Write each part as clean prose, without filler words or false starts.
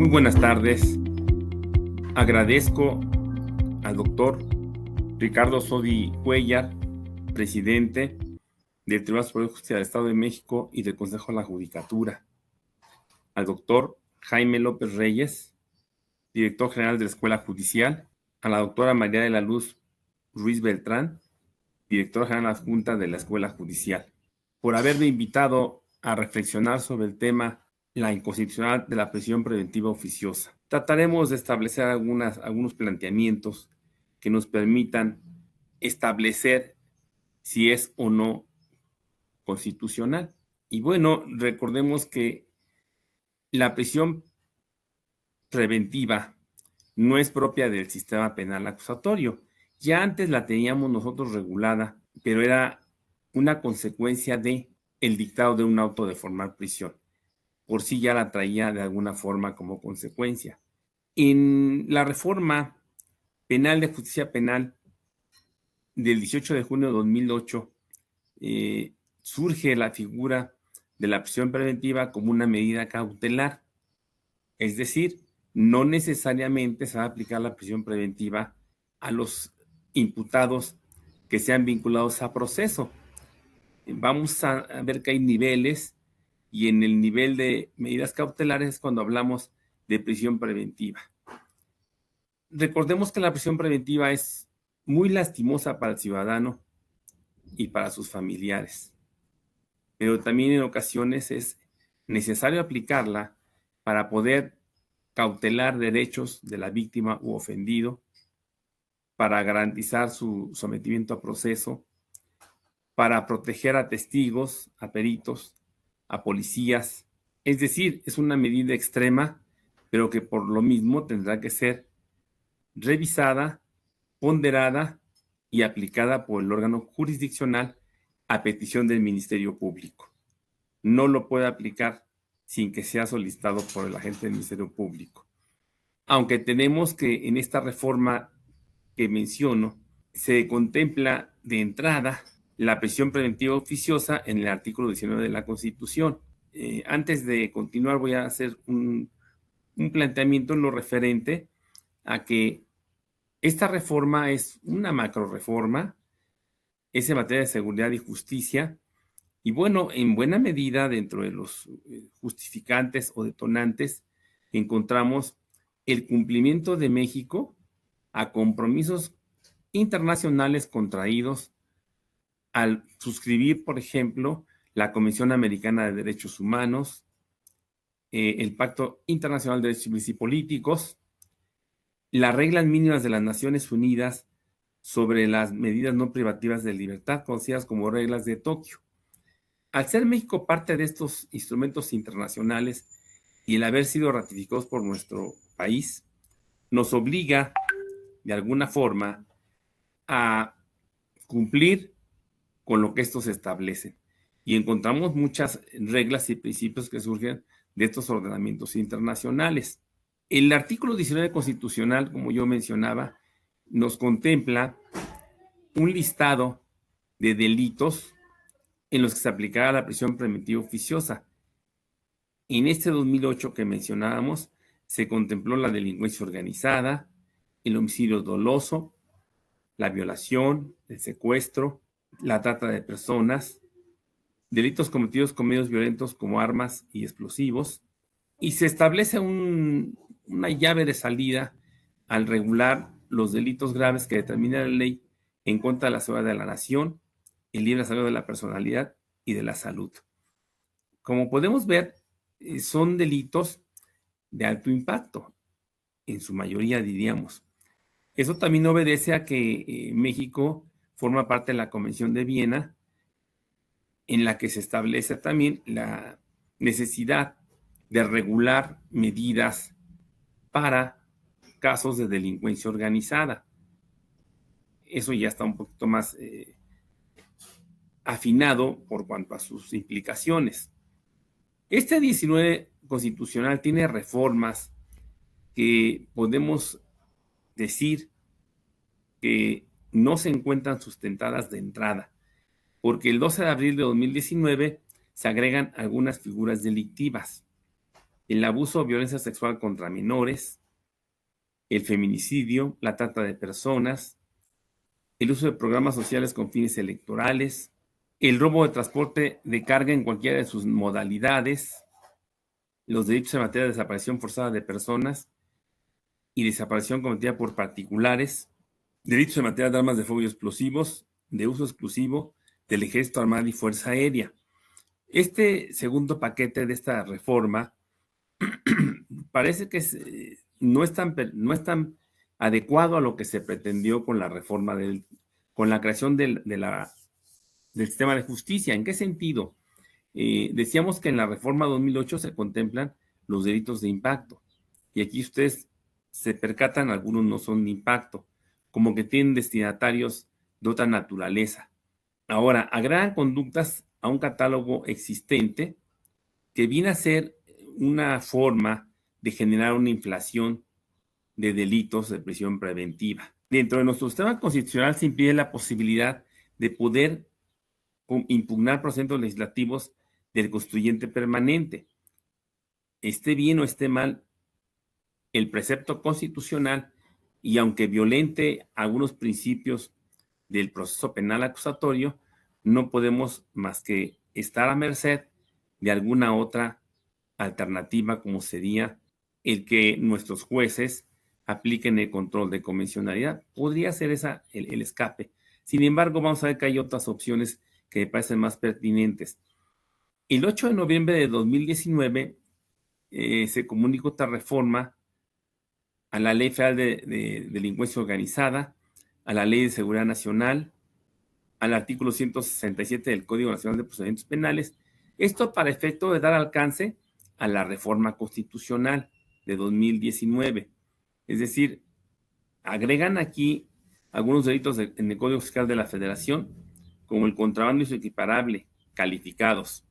Muy buenas tardes. Agradezco al doctor Ricardo Sodi Cuellar, presidente del Tribunal Superior de Justicia del Estado de México y del Consejo de la Judicatura, al doctor Jaime López Reyes, director general de la Escuela Judicial, a la doctora María de la Luz Ruiz Beltrán, directora general adjunta de la Escuela Judicial, por haberme invitado a reflexionar sobre el tema la inconstitucionalidad de la prisión preventiva oficiosa. Trataremos de establecer algunos planteamientos que nos permitan establecer si es o no constitucional. Y bueno, recordemos que la prisión preventiva no es propia del sistema penal acusatorio. Ya antes la teníamos nosotros regulada, pero era una consecuencia de el dictado de un auto de formar prisión. Por sí ya la traía de alguna forma como consecuencia. En la reforma penal de justicia penal del 18 de junio de 2008, surge la figura de la prisión preventiva como una medida cautelar. Es decir, no necesariamente se va a aplicar la prisión preventiva a los imputados que sean vinculados a proceso. Vamos a ver que hay niveles y en el nivel de medidas cautelares es cuando hablamos de prisión preventiva. Recordemos que la prisión preventiva es muy lastimosa para el ciudadano y para sus familiares, pero también en ocasiones es necesario aplicarla para poder cautelar derechos de la víctima u ofendido, para garantizar su sometimiento a proceso, para proteger a testigos, a peritos, a policías. Es decir, es una medida extrema, pero que por lo mismo tendrá que ser revisada, ponderada y aplicada por el órgano jurisdiccional a petición del Ministerio Público. No lo puede aplicar sin que sea solicitado por el agente del Ministerio Público. Aunque tenemos que en esta reforma que menciono, se contempla de entrada la prisión preventiva oficiosa en el artículo 19 de la Constitución. Antes de continuar voy a hacer un planteamiento en lo referente a que esta reforma es una macro reforma, es en materia de seguridad y justicia, y bueno, en buena medida dentro de los justificantes o detonantes encontramos el cumplimiento de México a compromisos internacionales contraídos al suscribir, por ejemplo, la Convención Americana de Derechos Humanos, el Pacto Internacional de Derechos Civiles y Políticos, las reglas mínimas de las Naciones Unidas sobre las medidas no privativas de libertad, conocidas como reglas de Tokio. Al ser México parte de estos instrumentos internacionales y el haber sido ratificados por nuestro país, nos obliga de alguna forma a cumplir con lo que estos establecen. Y encontramos muchas reglas y principios que surgen de estos ordenamientos internacionales. El artículo 19 constitucional, como yo mencionaba, nos contempla un listado de delitos en los que se aplicará la prisión preventiva oficiosa. En este 2008 que mencionábamos, se contempló la delincuencia organizada, el homicidio doloso, la violación, el secuestro, la trata de personas, delitos cometidos con medios violentos como armas y explosivos, y se establece una llave de salida al regular los delitos graves que determina la ley en contra de la seguridad de la nación, el libre desarrollo de la personalidad y de la salud. Como podemos ver, son delitos de alto impacto, en su mayoría diríamos. Eso también obedece a que México forma parte de la Convención de Viena, en la que se establece también la necesidad de regular medidas para casos de delincuencia organizada. Eso ya está un poquito más afinado por cuanto a sus implicaciones. Este 19 constitucional tiene reformas que podemos decir que no se encuentran sustentadas de entrada, porque el 12 de abril de 2019 se agregan algunas figuras delictivas. el abuso o violencia sexual contra menores, el feminicidio, la trata de personas, el uso de programas sociales con fines electorales, el robo de transporte de carga en cualquiera de sus modalidades, los delitos en materia de desaparición forzada de personas y desaparición cometida por particulares, delitos en materia de armas de fuego y explosivos, de uso exclusivo del Ejército Armado y Fuerza Aérea. Este segundo paquete de esta reforma parece que no es tan adecuado a lo que se pretendió con la reforma con la creación del sistema de justicia. ¿En qué sentido? Decíamos que en la reforma 2008 se contemplan los delitos de impacto. Y aquí ustedes se percatan, algunos no son de impacto, como que tienen destinatarios de otra naturaleza. Ahora, agregan conductas a un catálogo existente que viene a ser una forma de generar una inflación de delitos de prisión preventiva. Dentro de nuestro sistema constitucional se impide la posibilidad de poder impugnar procedimientos legislativos del constituyente permanente. Esté bien o esté mal el precepto constitucional, y aunque violente algunos principios del proceso penal acusatorio, no podemos más que estar a merced de alguna otra alternativa, como sería el que nuestros jueces apliquen el control de convencionalidad. Podría ser esa el escape. Sin embargo, vamos a ver que hay otras opciones que me parecen más pertinentes. El 8 de noviembre de 2019 se comunicó esta reforma a la Ley Federal de Delincuencia Organizada, a la Ley de Seguridad Nacional, al artículo 167 del Código Nacional de Procedimientos Penales. Esto para efecto de dar alcance a la reforma constitucional de 2019. Es decir, agregan aquí algunos delitos en el Código Fiscal de la Federación, como el contrabando y su equiparable calificados,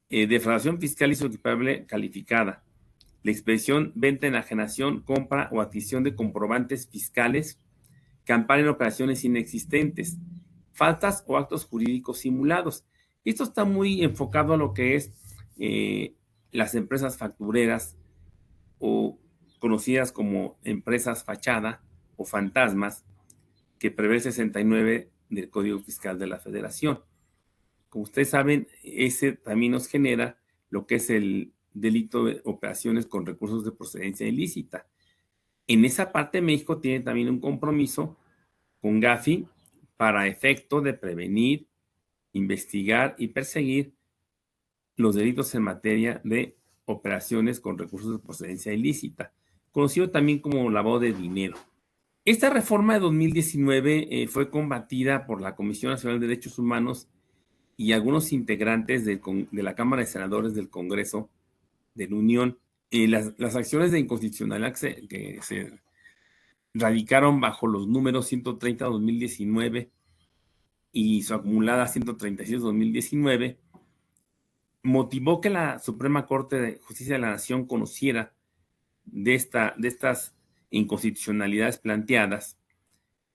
defraudación fiscal y su equiparable calificada, la expedición, venta, enajenación, compra o adquisición de comprobantes fiscales que amparen operaciones inexistentes, faltas o actos jurídicos simulados. Esto está muy enfocado a lo que es las empresas factureras o conocidas como empresas fachada o fantasmas, que prevé el 69 del Código Fiscal de la Federación. Como ustedes saben, ese también nos genera lo que es el delito de operaciones con recursos de procedencia ilícita. En esa parte, México tiene también un compromiso con Gafi para efecto de prevenir, investigar y perseguir los delitos en materia de operaciones con recursos de procedencia ilícita, conocido también como lavado de dinero. Esta reforma de 2019 fue combatida por la Comisión Nacional de Derechos Humanos y algunos integrantes de la Cámara de Senadores del Congreso de la Unión. Las acciones de inconstitucionalidad que se radicaron bajo los números 130-2019 y su acumulada 136-2019, motivó que la Suprema Corte de Justicia de la Nación conociera de estas inconstitucionalidades planteadas,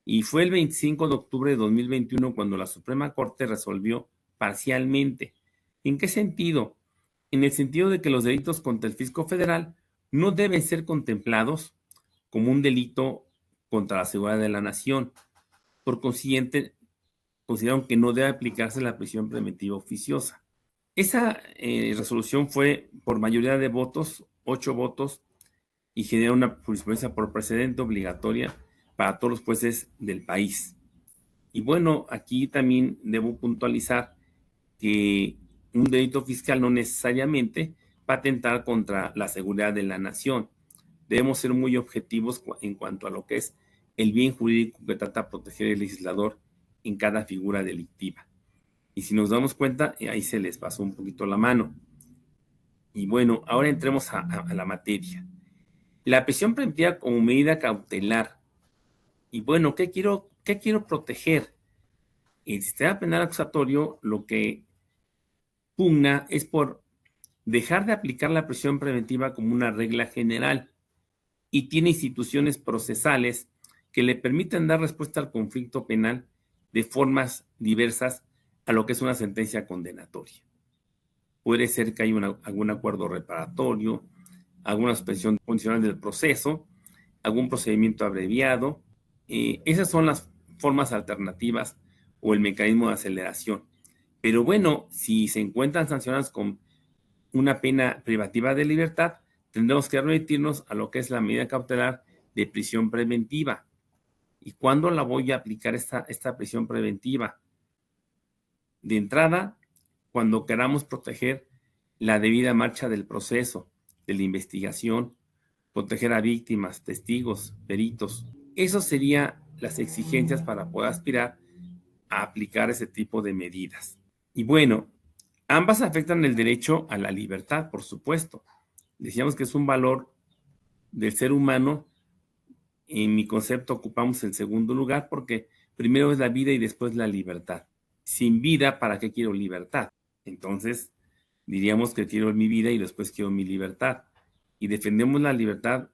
y fue el 25 de octubre de 2021 cuando la Suprema Corte resolvió parcialmente. ¿En qué sentido? En el sentido de que los delitos contra el fisco federal no deben ser contemplados como un delito contra la seguridad de la nación. Por consiguiente, consideraron que no debe aplicarse la prisión preventiva oficiosa. Esa resolución fue por mayoría de votos, 8 votos, y genera una jurisprudencia por precedente obligatoria para todos los jueces del país. Y bueno, aquí también debo puntualizar que un delito fiscal no necesariamente va a atentar contra la seguridad de la nación. Debemos ser muy objetivos en cuanto a lo que es el bien jurídico que trata de proteger el legislador en cada figura delictiva. Y si nos damos cuenta, ahí se les pasó un poquito la mano. Y bueno, ahora entremos a la materia. La prisión preventiva como medida cautelar. Y bueno, qué quiero proteger? El sistema penal acusatorio lo que pugna es por dejar de aplicar la prisión preventiva como una regla general, y tiene instituciones procesales que le permiten dar respuesta al conflicto penal de formas diversas a lo que es una sentencia condenatoria. Puede ser que haya algún acuerdo reparatorio, alguna suspensión condicional del proceso, algún procedimiento abreviado. Esas son las formas alternativas o el mecanismo de aceleración. Pero bueno, si se encuentran sancionadas con una pena privativa de libertad, tendremos que remitirnos a lo que es la medida cautelar de prisión preventiva. ¿Y cuándo la voy a aplicar esta prisión preventiva? De entrada, cuando queramos proteger la debida marcha del proceso, de la investigación, proteger a víctimas, testigos, peritos. Esas serían las exigencias para poder aspirar a aplicar ese tipo de medidas. Y bueno, ambas afectan el derecho a la libertad, por supuesto. Decíamos que es un valor del ser humano. En mi concepto ocupamos el segundo lugar porque primero es la vida y después la libertad. Sin vida, ¿para qué quiero libertad? Entonces, diríamos que quiero mi vida y después quiero mi libertad. Y defendemos la libertad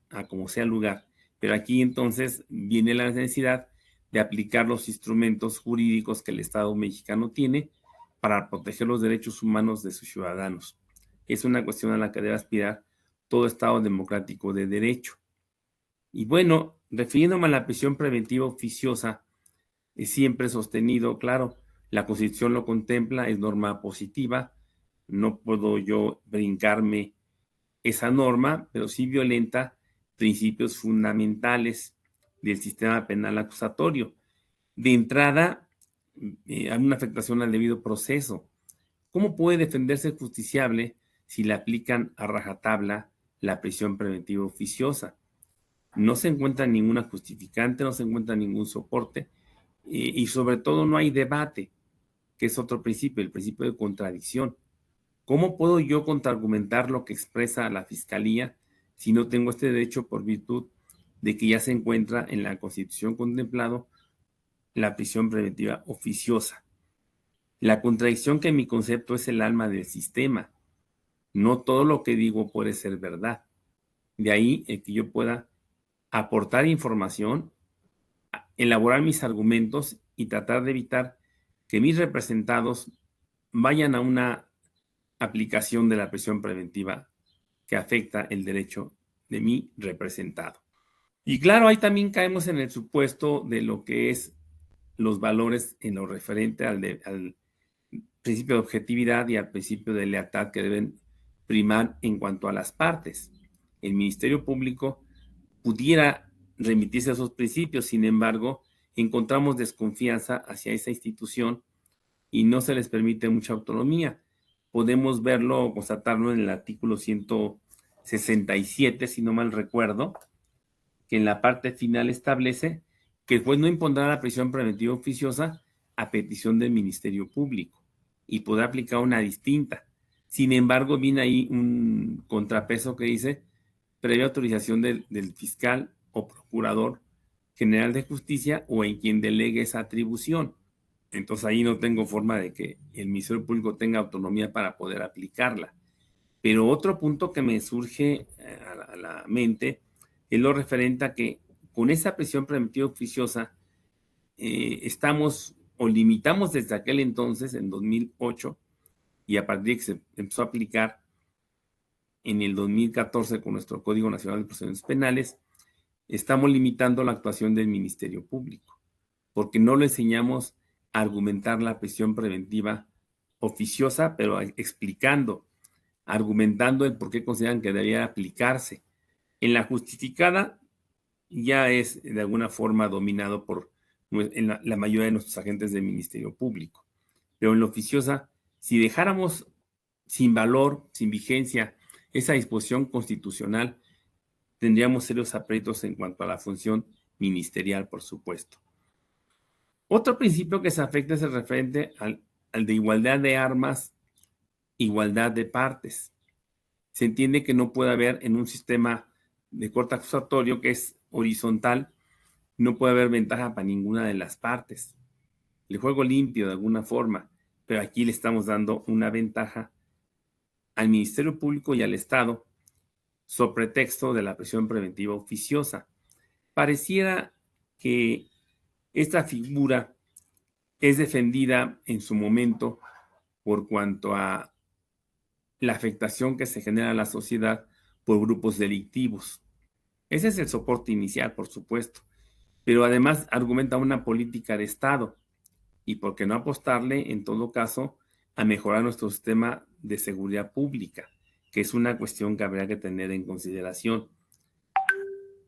a como sea lugar. Pero aquí entonces viene la necesidad de aplicar los instrumentos jurídicos que el Estado mexicano tiene para proteger los derechos humanos de sus ciudadanos. Es una cuestión a la que debe aspirar todo Estado democrático de derecho. Y bueno, refiriéndome a la prisión preventiva oficiosa, siempre he sostenido, claro, la Constitución lo contempla, es norma positiva, no puedo yo brincarme esa norma, pero sí violenta principios fundamentales del sistema penal acusatorio. De entrada, hay una afectación al debido proceso. ¿Cómo puede defenderse el justiciable si le aplican a rajatabla la prisión preventiva oficiosa? No se encuentra ninguna justificante, no se encuentra ningún soporte y sobre todo no hay debate, que es otro principio, el principio de contradicción. ¿Cómo puedo yo contraargumentar lo que expresa la Fiscalía si no tengo este derecho por virtud de que ya se encuentra en la Constitución contemplado la prisión preventiva oficiosa? La contradicción que en mi concepto es el alma del sistema. No todo lo que digo puede ser verdad. De ahí el que yo pueda aportar información, elaborar mis argumentos y tratar de evitar que mis representados vayan a una aplicación de la prisión preventiva que afecta el derecho de mi representado. Y claro, ahí también caemos en el supuesto de lo que es los valores en lo referente al principio de objetividad y al principio de lealtad que deben primar en cuanto a las partes. El Ministerio Público pudiera remitirse a esos principios, sin embargo, encontramos desconfianza hacia esa institución y no se les permite mucha autonomía. Podemos verlo o constatarlo en el artículo 167, si no mal recuerdo, que en la parte final establece que el juez no impondrá la prisión preventiva oficiosa a petición del Ministerio Público y podrá aplicar una distinta. Sin embargo, viene ahí un contrapeso que dice previa autorización del fiscal o procurador general de justicia o en quien delegue esa atribución. Entonces ahí no tengo forma de que el Ministerio Público tenga autonomía para poder aplicarla. Pero otro punto que me surge a la mente es lo referente a que con esa prisión preventiva oficiosa estamos o limitamos desde aquel entonces, en 2008, y a partir de que se empezó a aplicar en el 2014 con nuestro Código Nacional de Procedimientos Penales, estamos limitando la actuación del Ministerio Público, porque no le enseñamos a argumentar la prisión preventiva oficiosa, pero explicando, argumentando el por qué consideran que debería aplicarse. En la justificada ya es de alguna forma dominado por la mayoría de nuestros agentes del Ministerio Público. Pero en la oficiosa, si dejáramos sin valor, sin vigencia, esa disposición constitucional, tendríamos serios aprietos en cuanto a la función ministerial, por supuesto. Otro principio que se afecta es el referente al de igualdad de armas, igualdad de partes. Se entiende que no puede haber en un sistema de corte acusatorio que es horizontal, no puede haber ventaja para ninguna de las partes. El juego limpio de alguna forma, pero aquí le estamos dando una ventaja al Ministerio Público y al Estado sobre pretexto de la prisión preventiva oficiosa. Pareciera que esta figura es defendida en su momento por cuanto a la afectación que se genera a la sociedad por grupos delictivos. Ese es el soporte inicial, por supuesto, pero además argumenta una política de Estado y por qué no apostarle, en todo caso, a mejorar nuestro sistema de seguridad pública, que es una cuestión que habría que tener en consideración.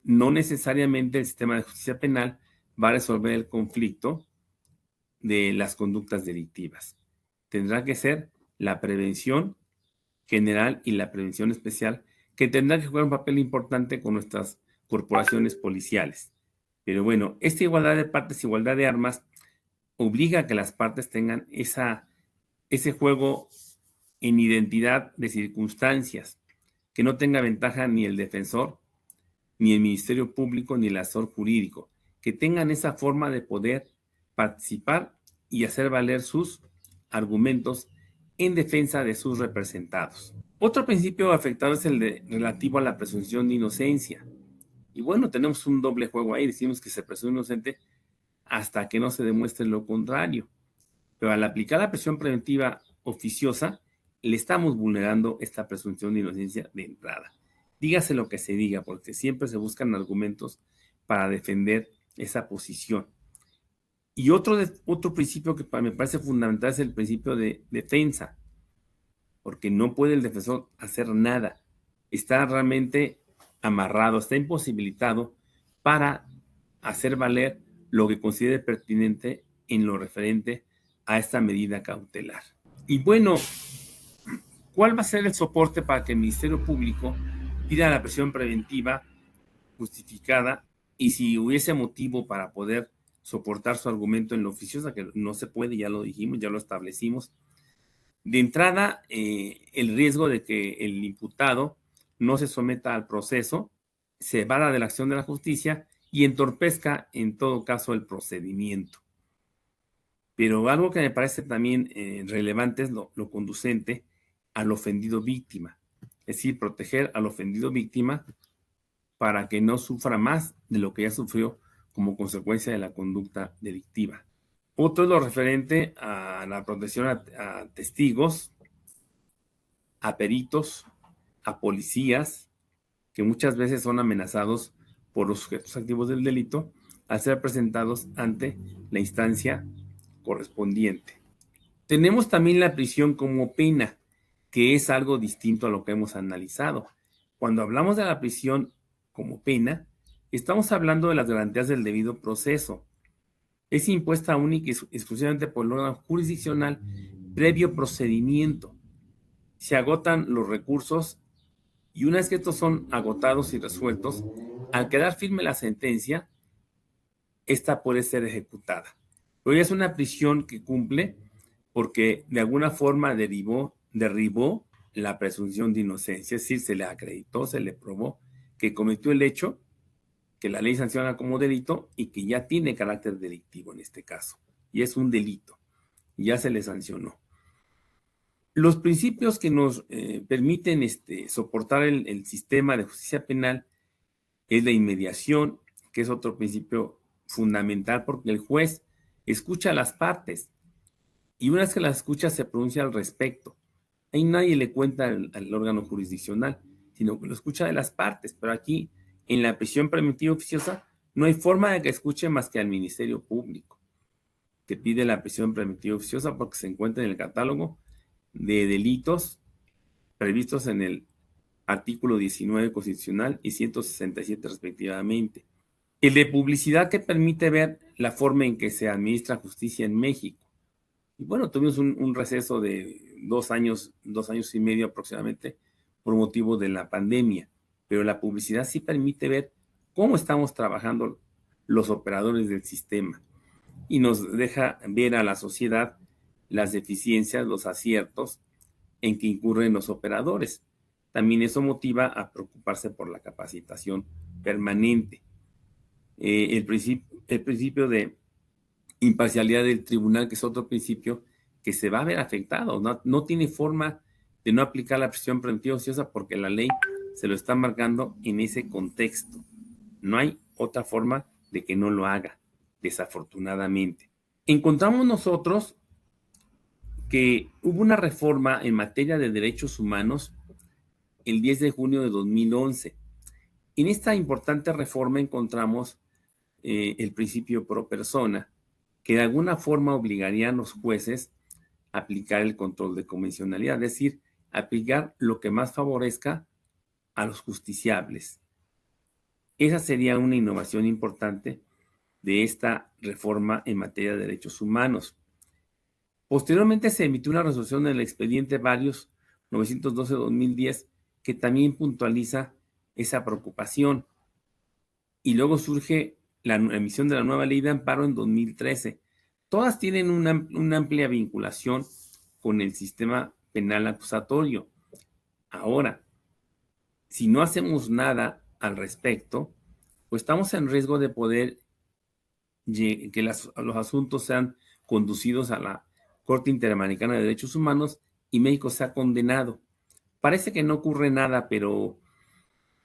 No necesariamente el sistema de justicia penal va a resolver el conflicto de las conductas delictivas. Tendrá que ser la prevención general y la prevención especial, que tendrá que jugar un papel importante con nuestras corporaciones policiales. Pero bueno, esta igualdad de partes, igualdad de armas, obliga a que las partes tengan ese juego en identidad de circunstancias, que no tenga ventaja ni el defensor, ni el Ministerio Público, ni el asesor jurídico, que tengan esa forma de poder participar y hacer valer sus argumentos en defensa de sus representados. Otro principio afectado es relativo a la presunción de inocencia. Y bueno, tenemos un doble juego ahí, decimos que se presume inocente hasta que no se demuestre lo contrario. Pero al aplicar la prisión preventiva oficiosa, le estamos vulnerando esta presunción de inocencia de entrada. Dígase lo que se diga, porque siempre se buscan argumentos para defender esa posición. Y otro principio que me parece fundamental es el principio de defensa, porque no puede el defensor hacer nada. Está realmente amarrado, está imposibilitado para hacer valer lo que considere pertinente en lo referente a esta medida cautelar. Y bueno, ¿cuál va a ser el soporte para que el Ministerio Público pida la prisión preventiva justificada y si hubiese motivo para poder soportar su argumento en lo oficiosa, que no se puede, ya lo dijimos, ya lo establecimos? De entrada, el riesgo de que el imputado no se someta al proceso, se evada de la acción de la justicia y entorpezca en todo caso el procedimiento. Pero algo que me parece también relevante es lo conducente al ofendido víctima, es decir, proteger al ofendido víctima para que no sufra más de lo que ya sufrió como consecuencia de la conducta delictiva. Otro es lo referente a la protección a testigos, a peritos, a policías, que muchas veces son amenazados por los sujetos activos del delito al ser presentados ante la instancia correspondiente. Tenemos también la prisión como pena, que es algo distinto a lo que hemos analizado. Cuando hablamos de la prisión como pena, estamos hablando de las garantías del debido proceso. Es impuesta única y exclusivamente por el órgano jurisdiccional previo procedimiento. Se agotan los recursos y una vez que estos son agotados y resueltos, al quedar firme la sentencia, esta puede ser ejecutada. Pero ya es una prisión que cumple porque de alguna forma derribó la presunción de inocencia, es decir, se le acreditó, se le probó que cometió el hecho que la ley sanciona como delito y que ya tiene carácter delictivo en este caso, y es un delito, y ya se le sancionó. Los principios que nos permiten soportar el sistema de justicia penal es la inmediación, que es otro principio fundamental porque el juez escucha a las partes y una vez que las escucha se pronuncia al respecto. Ahí nadie le cuenta al órgano jurisdiccional, sino que lo escucha de las partes, pero aquí en la prisión preventiva oficiosa no hay forma de que escuche más que al Ministerio Público, que pide la prisión preventiva oficiosa porque se encuentra en el catálogo de delitos previstos en el artículo 19 constitucional y 167 respectivamente. El de publicidad que permite ver la forma en que se administra justicia en México. Y bueno, tuvimos un receso de 2 años y medio aproximadamente por motivo de la pandemia, pero la publicidad sí permite ver cómo estamos trabajando los operadores del sistema y nos deja ver a la sociedad las deficiencias, los aciertos en que incurren los operadores. También eso motiva a preocuparse por la capacitación permanente. El principio de imparcialidad del tribunal, que es otro principio que se va a ver afectado. No tiene forma de no aplicar la prisión preventiva ociosa porque la ley se lo está marcando en ese contexto. No hay otra forma de que no lo haga, desafortunadamente. Encontramos nosotros que hubo una reforma en materia de derechos humanos el 10 de junio de 2011. En esta importante reforma encontramos el principio pro persona, que de alguna forma obligaría a los jueces a aplicar el control de convencionalidad, es decir, aplicar lo que más favorezca a los justiciables. Esa sería una innovación importante de esta reforma en materia de derechos humanos. Posteriormente se emitió una resolución en el expediente Varios 912-2010 que también puntualiza esa preocupación. Y luego surge la emisión de la nueva ley de amparo en 2013. Todas tienen una amplia vinculación con el sistema penal acusatorio. Ahora, si no hacemos nada al respecto, pues estamos en riesgo de poder que los asuntos sean conducidos a la Corte Interamericana de Derechos Humanos y México sea condenado. Parece que no ocurre nada, pero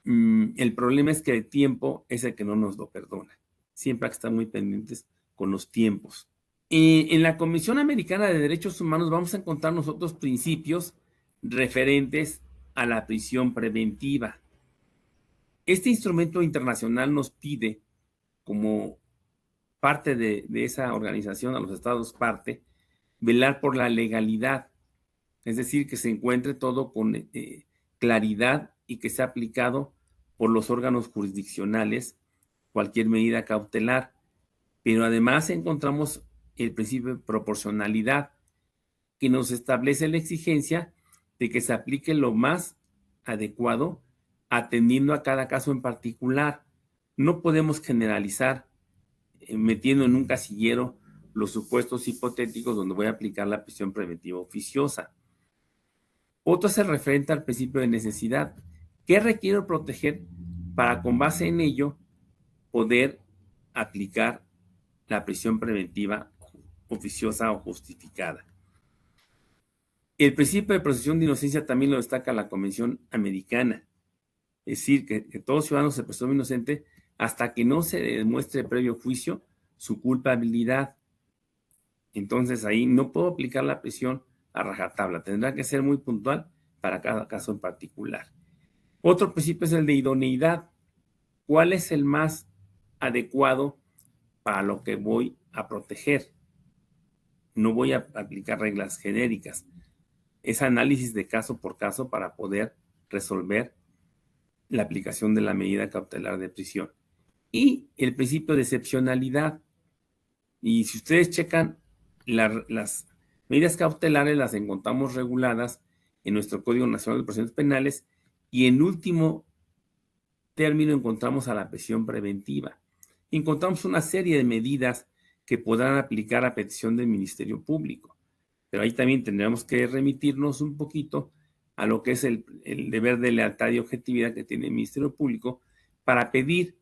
el problema es que el tiempo es el que no nos lo perdona. Siempre hay que estar muy pendientes con los tiempos. En la Comisión Americana de Derechos Humanos vamos a encontrar nosotros principios referentes a la prisión preventiva. Este instrumento internacional nos pide, como parte de esa organización, a los estados parte, velar por la legalidad, es decir, que se encuentre todo con claridad y que sea aplicado por los órganos jurisdiccionales cualquier medida cautelar. Pero además encontramos el principio de proporcionalidad, que nos establece la exigencia de que se aplique lo más adecuado atendiendo a cada caso en particular. No podemos generalizar metiendo en un casillero los supuestos hipotéticos donde voy a aplicar la prisión preventiva oficiosa. Otro es el referente al principio de necesidad. ¿Qué requiero proteger para, con base en ello, poder aplicar la prisión preventiva oficiosa o justificada? El principio de presunción de inocencia también lo destaca la Convención Americana. Es decir, que todo ciudadano se presume inocente hasta que no se demuestre previo juicio su culpabilidad. Entonces ahí no puedo aplicar la prisión a rajatabla, tendrá que ser muy puntual para cada caso en particular. Otro principio es el de idoneidad. ¿Cuál es el más adecuado para lo que voy a proteger? No voy a aplicar reglas genéricas. Es análisis de caso por caso para poder resolver la aplicación de la medida cautelar de prisión. Y el principio de excepcionalidad. Y si ustedes checan las medidas cautelares, las encontramos reguladas en nuestro Código Nacional de Procedimientos Penales y en último término encontramos a la prisión preventiva. Encontramos una serie de medidas que podrán aplicar a petición del Ministerio Público, pero ahí también tendremos que remitirnos un poquito a lo que es el deber de lealtad y objetividad que tiene el Ministerio Público para pedir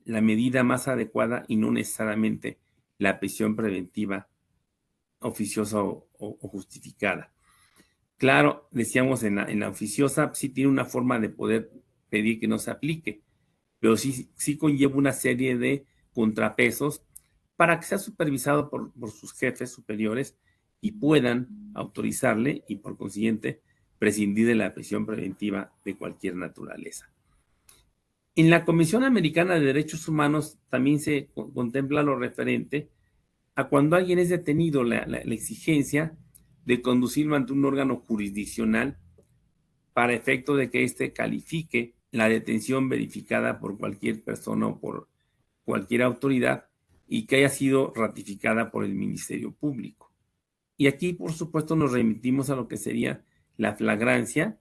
la medida más adecuada y no necesariamente la prisión preventiva oficiosa o justificada. Claro, decíamos en la oficiosa sí tiene una forma de poder pedir que no se aplique, pero sí conlleva una serie de contrapesos para que sea supervisado por sus jefes superiores y puedan autorizarle y por consiguiente prescindir de la prisión preventiva de cualquier naturaleza. En la Comisión Americana de Derechos Humanos también se contempla lo referente a cuando alguien es detenido, la exigencia de conducirlo ante un órgano jurisdiccional para efecto de que éste califique la detención verificada por cualquier persona o por cualquier autoridad y que haya sido ratificada por el Ministerio Público. Y aquí, por supuesto, nos remitimos a lo que sería la flagrancia.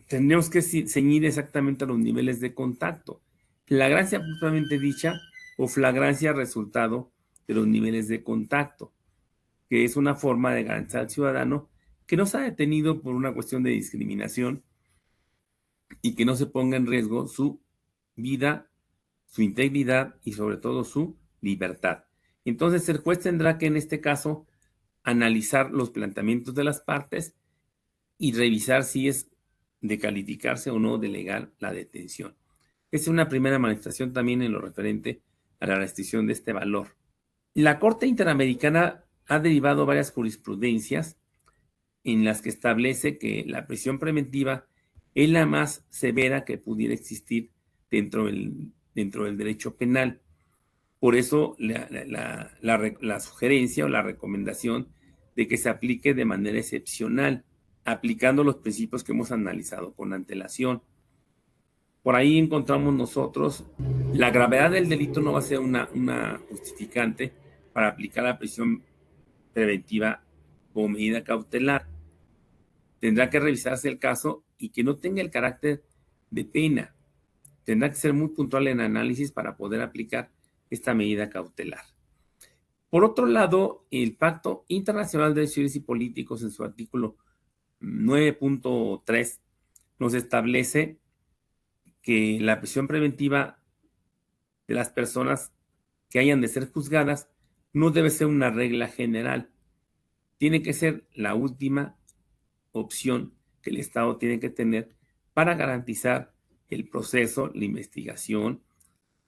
Tendríamos que ceñir exactamente a los niveles de contacto. Flagrancia propiamente dicha o flagrancia resultado de los niveles de contacto, que es una forma de garantizar al ciudadano que no sea detenido por una cuestión de discriminación y que no se ponga en riesgo su vida, su integridad y sobre todo su libertad. Entonces el juez tendrá que en este caso analizar los planteamientos de las partes y revisar si es de calificarse o no de legal la detención. Esa es una primera manifestación también en lo referente a la restricción de este valor. La Corte Interamericana ha derivado varias jurisprudencias en las que establece que la prisión preventiva es la más severa que pudiera existir dentro del derecho penal. Por eso la sugerencia o la recomendación de que se aplique de manera excepcional, aplicando los principios que hemos analizado con antelación. Por ahí encontramos nosotros, la gravedad del delito no va a ser una justificante para aplicar la prisión preventiva como medida cautelar. Tendrá que revisarse el caso y que no tenga el carácter de pena. Tendrá que ser muy puntual en análisis para poder aplicar esta medida cautelar. Por otro lado, el Pacto Internacional de Derechos Civiles y Políticos, en su artículo 9.3, nos establece que la prisión preventiva de las personas que hayan de ser juzgadas no debe ser una regla general. Tiene que ser la última opción que el Estado tiene que tener para garantizar el proceso, la investigación,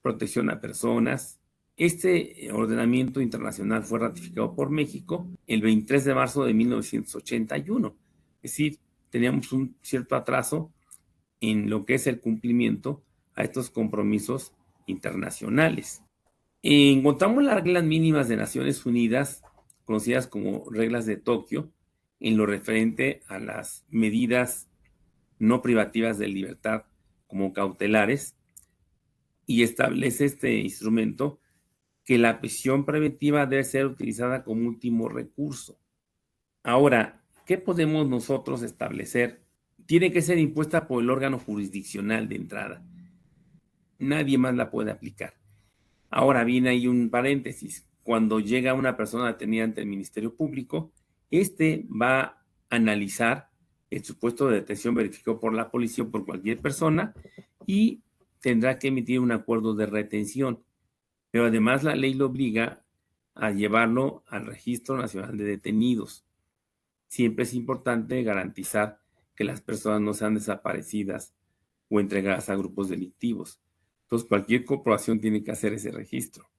protección a personas. Este ordenamiento internacional fue ratificado por México el 23 de marzo de 1981. Es decir, teníamos un cierto atraso en lo que es el cumplimiento a estos compromisos internacionales. Encontramos las reglas mínimas de Naciones Unidas, conocidas como reglas de Tokio, en lo referente a las medidas no privativas de libertad como cautelares, y establece este instrumento que la prisión preventiva debe ser utilizada como último recurso. Ahora, ¿qué podemos nosotros establecer? Tiene que ser impuesta por el órgano jurisdiccional de entrada. Nadie más la puede aplicar. Ahora viene ahí un paréntesis. Cuando llega una persona detenida ante el Ministerio Público, este va a analizar el supuesto de detención verificado por la policía o por cualquier persona y tendrá que emitir un acuerdo de retención. Pero además la ley lo obliga a llevarlo al Registro Nacional de Detenidos. Siempre es importante garantizar que las personas no sean desaparecidas o entregadas a grupos delictivos. Entonces, cualquier corporación tiene que hacer ese registro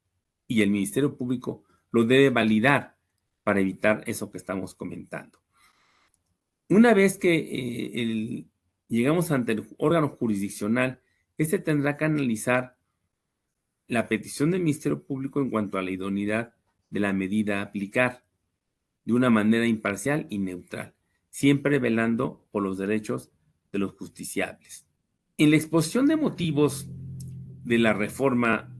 y el Ministerio Público lo debe validar para evitar eso que estamos comentando. Una vez que llegamos ante el órgano jurisdiccional, este tendrá que analizar la petición del Ministerio Público en cuanto a la idoneidad de la medida a aplicar de una manera imparcial y neutral, siempre velando por los derechos de los justiciables. En la exposición de motivos de la reforma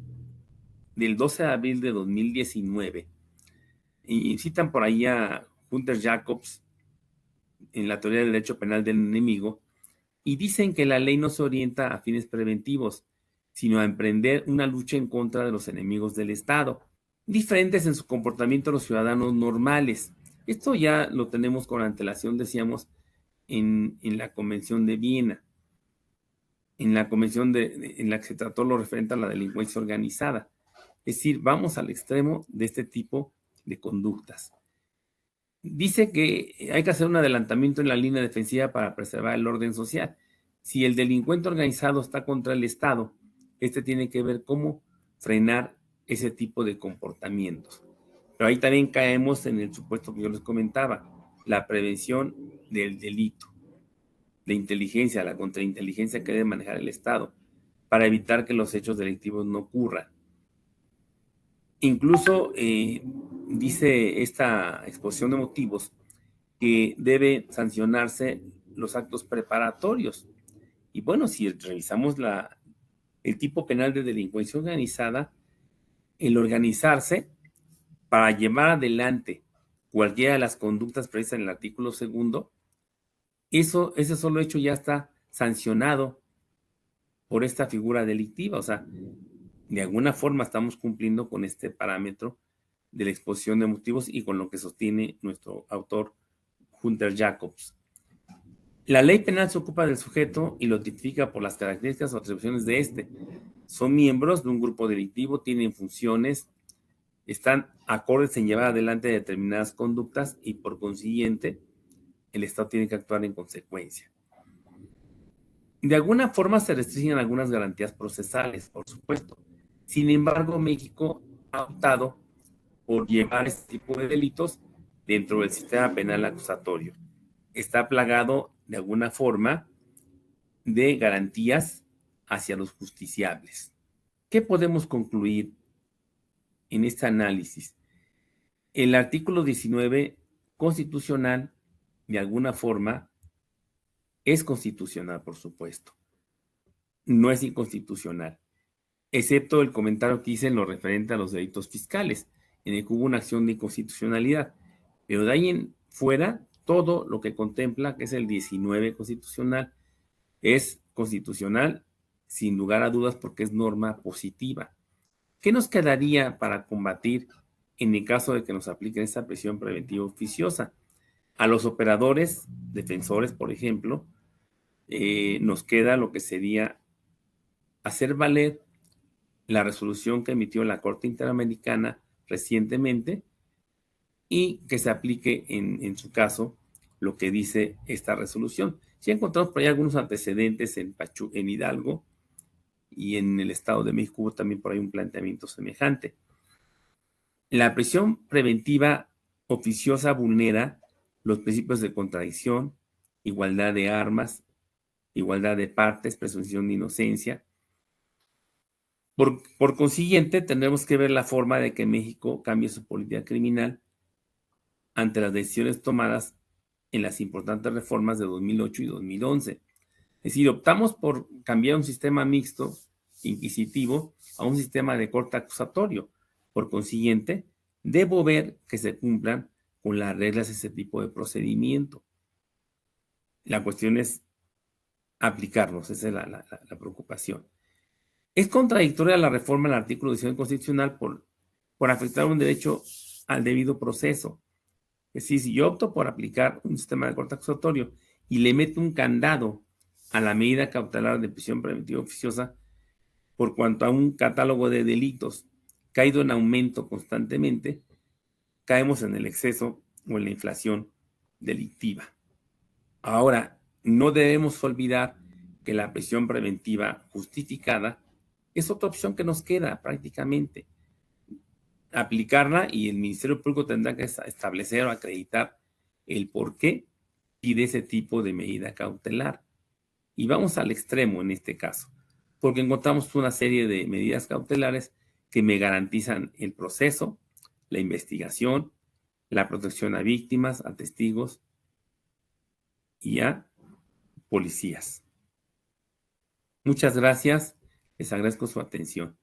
del 12 de abril de 2019, y citan por ahí a Hunter Jacobs en la teoría del derecho penal del enemigo, y dicen que la ley no se orienta a fines preventivos, sino a emprender una lucha en contra de los enemigos del Estado, diferentes en su comportamiento a los ciudadanos normales. Esto ya lo tenemos con antelación, decíamos, en la Convención de Viena, en la convención en la que se trató lo referente a la delincuencia organizada. Es decir, vamos al extremo de este tipo de conductas. Dice que hay que hacer un adelantamiento en la línea defensiva para preservar el orden social. Si el delincuente organizado está contra el Estado, este tiene que ver cómo frenar ese tipo de comportamientos. Pero ahí también caemos en el supuesto que yo les comentaba, la prevención del delito, la inteligencia, la contrainteligencia que debe manejar el Estado para evitar que los hechos delictivos no ocurran. Incluso dice esta exposición de motivos que debe sancionarse los actos preparatorios. Y bueno, si revisamos el tipo penal de delincuencia organizada, el organizarse para llevar adelante cualquiera de las conductas previstas en el artículo segundo, ese solo hecho ya está sancionado por esta figura delictiva. O sea, de alguna forma estamos cumpliendo con este parámetro de la exposición de motivos y con lo que sostiene nuestro autor Hunter Jacobs. La ley penal se ocupa del sujeto y lo tipifica por las características o atribuciones de este. Son miembros de un grupo delictivo, tienen funciones, están acordes en llevar adelante determinadas conductas y por consiguiente el Estado tiene que actuar en consecuencia. De alguna forma se restringen algunas garantías procesales, por supuesto. Sin embargo, México ha optado por llevar este tipo de delitos dentro del sistema penal acusatorio. Está plagado de alguna forma de garantías hacia los justiciables. ¿Qué podemos concluir en este análisis? El artículo 19 constitucional, de alguna forma, es constitucional, por supuesto. No es inconstitucional, excepto el comentario que hice en lo referente a los delitos fiscales, en el que hubo una acción de inconstitucionalidad. Pero de ahí en fuera, todo lo que contempla, que es el 19 constitucional, es constitucional sin lugar a dudas porque es norma positiva. ¿Qué nos quedaría para combatir en el caso de que nos apliquen esta prisión preventiva oficiosa? A los operadores, defensores, por ejemplo, nos queda lo que sería hacer valer la resolución que emitió la Corte Interamericana recientemente y que se aplique en su caso lo que dice esta resolución. Si encontramos por ahí algunos antecedentes en Hidalgo y en el Estado de México hubo también por ahí un planteamiento semejante. La prisión preventiva oficiosa vulnera los principios de contradicción, igualdad de armas, igualdad de partes, presunción de inocencia. Por consiguiente, tendremos que ver la forma de que México cambie su política criminal ante las decisiones tomadas en las importantes reformas de 2008 y 2011. Es decir, optamos por cambiar un sistema mixto, inquisitivo, a un sistema de corte acusatorio. Por consiguiente, debo ver que se cumplan con las reglas de ese tipo de procedimiento. La cuestión es aplicarlos, esa es la preocupación. Es contradictoria la reforma al artículo 19 constitucional por afectar un derecho al debido proceso. Es decir, si yo opto por aplicar un sistema de corte acusatorio y le meto un candado a la medida cautelar de prisión preventiva oficiosa por cuanto a un catálogo de delitos que ha ido en aumento constantemente, caemos en el exceso o en la inflación delictiva. Ahora, no debemos olvidar que la prisión preventiva justificada es otra opción que nos queda prácticamente. Aplicarla y el Ministerio Público tendrá que establecer o acreditar el por qué pide ese tipo de medida cautelar. Y vamos al extremo en este caso, porque encontramos una serie de medidas cautelares que me garantizan el proceso, la investigación, la protección a víctimas, a testigos y a policías. Muchas gracias, les agradezco su atención.